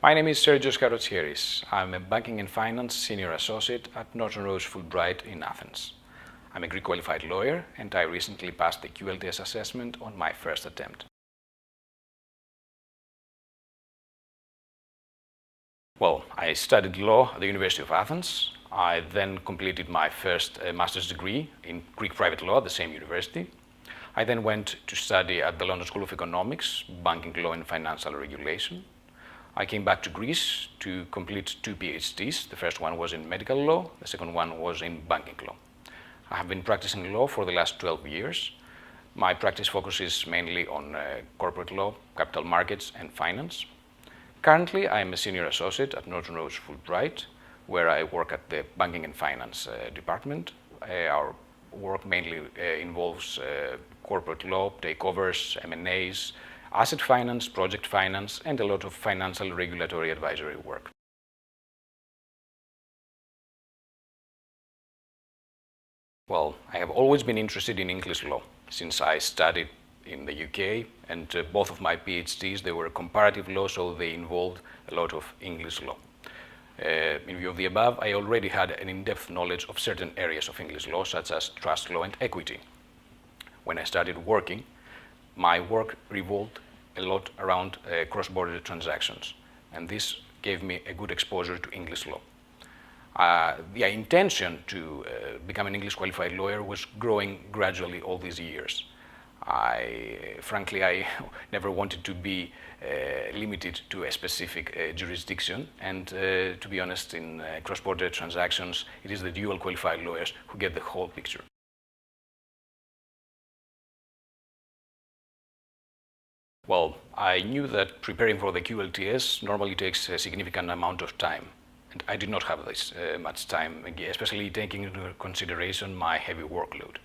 My name is Sergios Karotsieris. I'm a banking and finance senior associate at Norton Rose Fulbright in Athens. I'm a Greek qualified lawyer and I recently passed the QLTS assessment on my first attempt. Well, I studied law at the University of Athens. I then completed my first master's degree in Greek private law at the same university. I then went to study at the London School of Economics, banking law and financial regulation. I came back to Greece to complete 2 Ph.Ds. The first one was in medical law, the second one was in banking law. I have been practicing law for the last 12 years. My practice focuses mainly on corporate law, capital markets and finance. Currently, I am a senior associate at Norton Rose Fulbright, where I work at the banking and finance department. Our work mainly involves corporate law, takeovers, M&As, asset finance, project finance, and a lot of financial regulatory advisory work. Well, I have always been interested in English law since I studied in the UK, and both of my PhDs, they were comparative law, so they involved a lot of English law. In view of the above, I already had an in-depth knowledge of certain areas of English law, such as trust law and equity. When I started working, my work revolved a lot around cross-border transactions, and this gave me a good exposure to English law. The intention to become an English qualified lawyer was growing gradually all these years. Frankly, I never wanted to be limited to a specific jurisdiction, and to be honest, in cross-border transactions, it is the dual qualified lawyers who get the whole picture. Well, I knew that preparing for the QLTS normally takes a significant amount of time, and I did not have this much time, especially taking into consideration my heavy workload.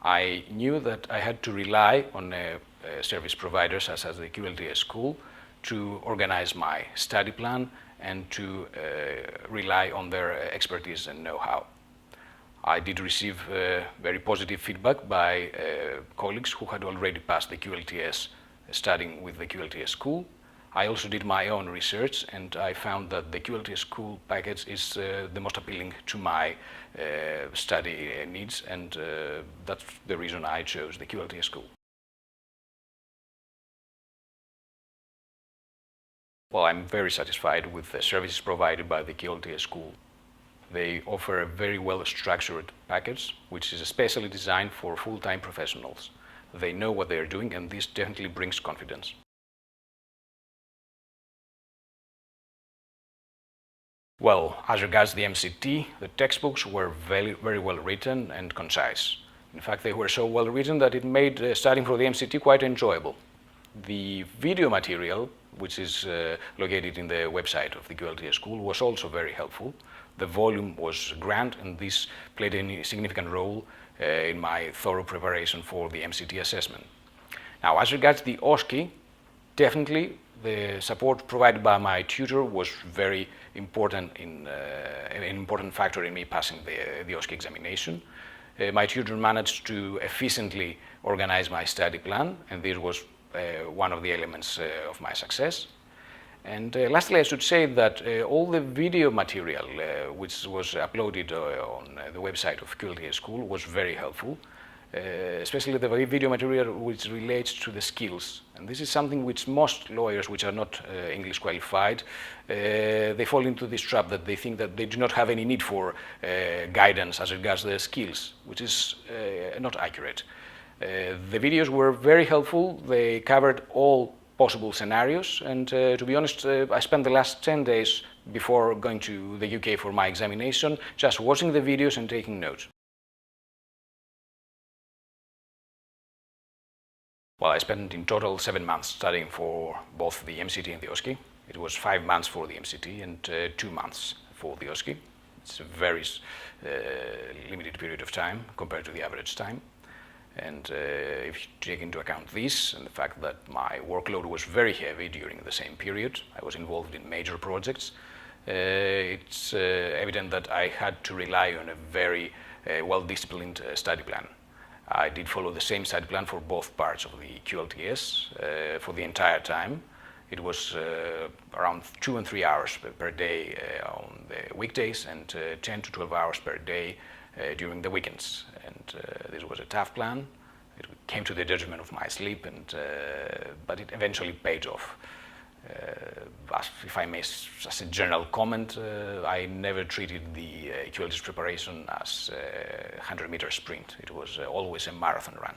I knew that I had to rely on service providers such as the QLTS School to organize my study plan and to rely on their expertise and know-how. I did receive very positive feedback by colleagues who had already passed the QLTS studying with the QLTS School. I also did my own research, and I found that the QLTS School package is the most appealing to my study needs, and that's the reason I chose the QLTS School. Well, I'm very satisfied with the services provided by the QLTS School. They offer a very well-structured package, which is especially designed for full-time professionals. They know what they are doing, and this definitely brings confidence. Well, as regards the MCT, the textbooks were very well written and concise. In fact, they were so well written that it made studying for the MCT quite enjoyable. The video material, which is located in the website of the QLTS School, was also very helpful. The volume was grand, and this played a significant role in my thorough preparation for the MCT assessment. Now, as regards the OSCE, definitely the support provided by my tutor was very important an important factor in me passing the OSCE examination. My tutor managed to efficiently organize my study plan, and this was one of the elements of my success. And lastly, I should say that all the video material which was uploaded on the website of QLTS School was very helpful, especially the video material which relates to the skills. And this is something which most lawyers which are not English qualified, they fall into this trap that they think that they do not have any need for guidance as regards their skills, which is not accurate. The videos were very helpful. They covered all possible scenarios, and to be honest, I spent the last 10 days before going to the UK for my examination just watching the videos and taking notes. Well, I spent in total 7 months studying for both the MCT and the OSCE. It was 5 months for the MCT and 2 months for the OSCE. It's a very limited period of time compared to the average time. And if you take into account this and the fact that my workload was very heavy during the same period, I was involved in major projects, it's evident that I had to rely on a very well-disciplined study plan. I did follow the same study plan for both parts of the QLTS for the entire time, It was around 2 and 3 hours per day on the weekdays and 10 to 12 hours per day during the weekends. And this was a tough plan. It came to the detriment of my sleep, but it eventually paid off. If I may, as a general comment, I never treated the QLTS preparation as a 100-meter sprint. It was always a marathon run.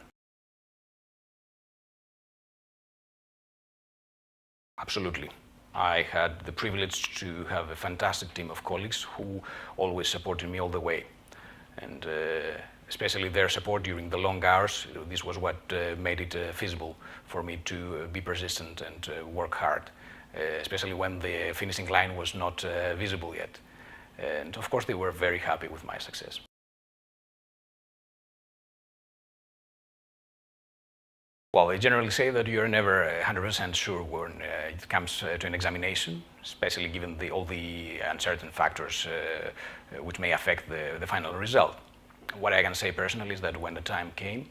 Absolutely. I had the privilege to have a fantastic team of colleagues who always supported me all the way. And especially their support during the long hours, this was what made it feasible for me to be persistent and work hard, especially when the finishing line was not visible yet. And of course, they were very happy with my success. Well, they generally say that you're never 100% sure when it comes to an examination, especially given all the uncertain factors which may affect the final result. What I can say personally is that when the time came,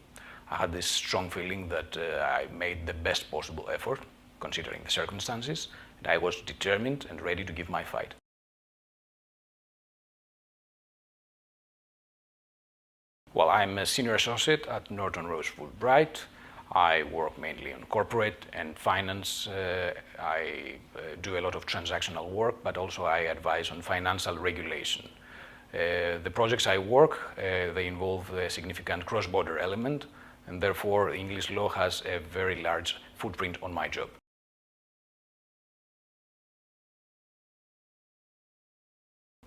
I had this strong feeling that I made the best possible effort, considering the circumstances, and I was determined and ready to give my fight. Well, I'm a senior associate at Norton Rose Fulbright. I work mainly on corporate and finance. I do a lot of transactional work, but also I advise on financial regulation. The projects I work, they involve a significant cross-border element, and therefore English law has a very large footprint on my job.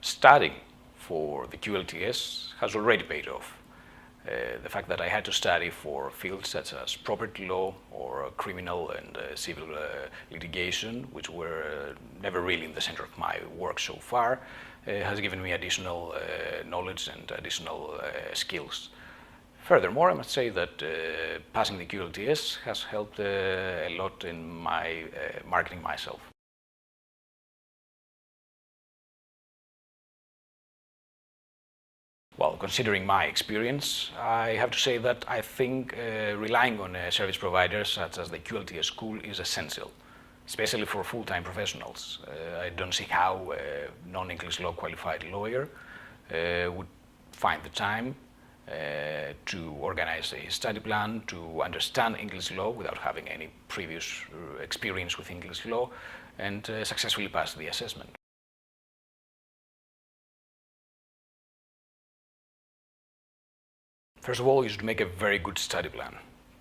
Studying for the QLTS has already paid off. The fact that I had to study for fields such as property law or criminal and civil litigation, which were never really in the center of my work so far, has given me additional knowledge and additional skills. Furthermore, I must say that passing the QLTS has helped a lot in my marketing myself. Well, considering my experience, I have to say that I think relying on a service provider such as the QLTS School is essential, especially for full-time professionals. I don't see how a non-English law qualified lawyer would find the time to organize a study plan, to understand English law without having any previous experience with English law, and successfully pass the assessment. First of all, you should make a very good study plan.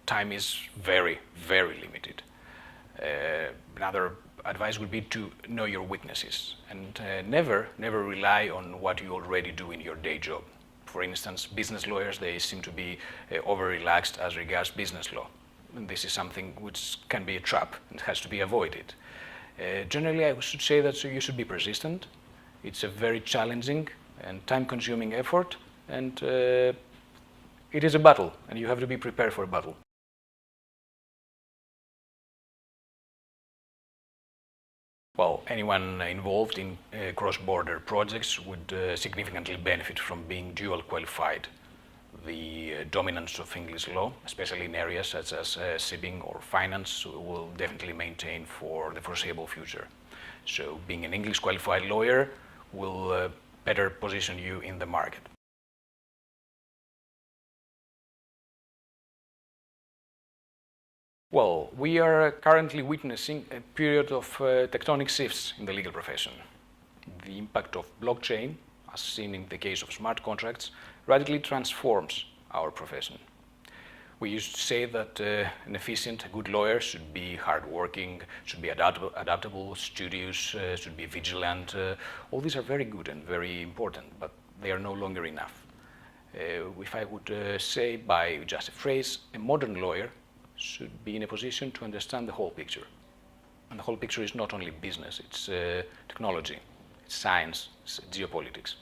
Time is very, very limited. Another advice would be to know your weaknesses and never rely on what you already do in your day job. For instance, business lawyers, they seem to be over-relaxed as regards business law. And this is something which can be a trap and has to be avoided. Generally, I should say that you should be persistent. It's a very challenging and time-consuming effort, and it is a battle, and you have to be prepared for a battle. Well, anyone involved in cross-border projects would significantly benefit from being dual qualified. The dominance of English law, especially in areas such as shipping or finance, will definitely maintain for the foreseeable future. So being an English qualified lawyer will better position you in the market. Well, we are currently witnessing a period of tectonic shifts in the legal profession. The impact of blockchain, as seen in the case of smart contracts, radically transforms our profession. We used to say that an efficient, good lawyer should be hardworking, should be adaptable, studious, should be vigilant. All these are very good and very important, but they are no longer enough. If I would say by just a phrase, a modern lawyer should be in a position to understand the whole picture. And the whole picture is not only business, it's technology, it's science, it's geopolitics.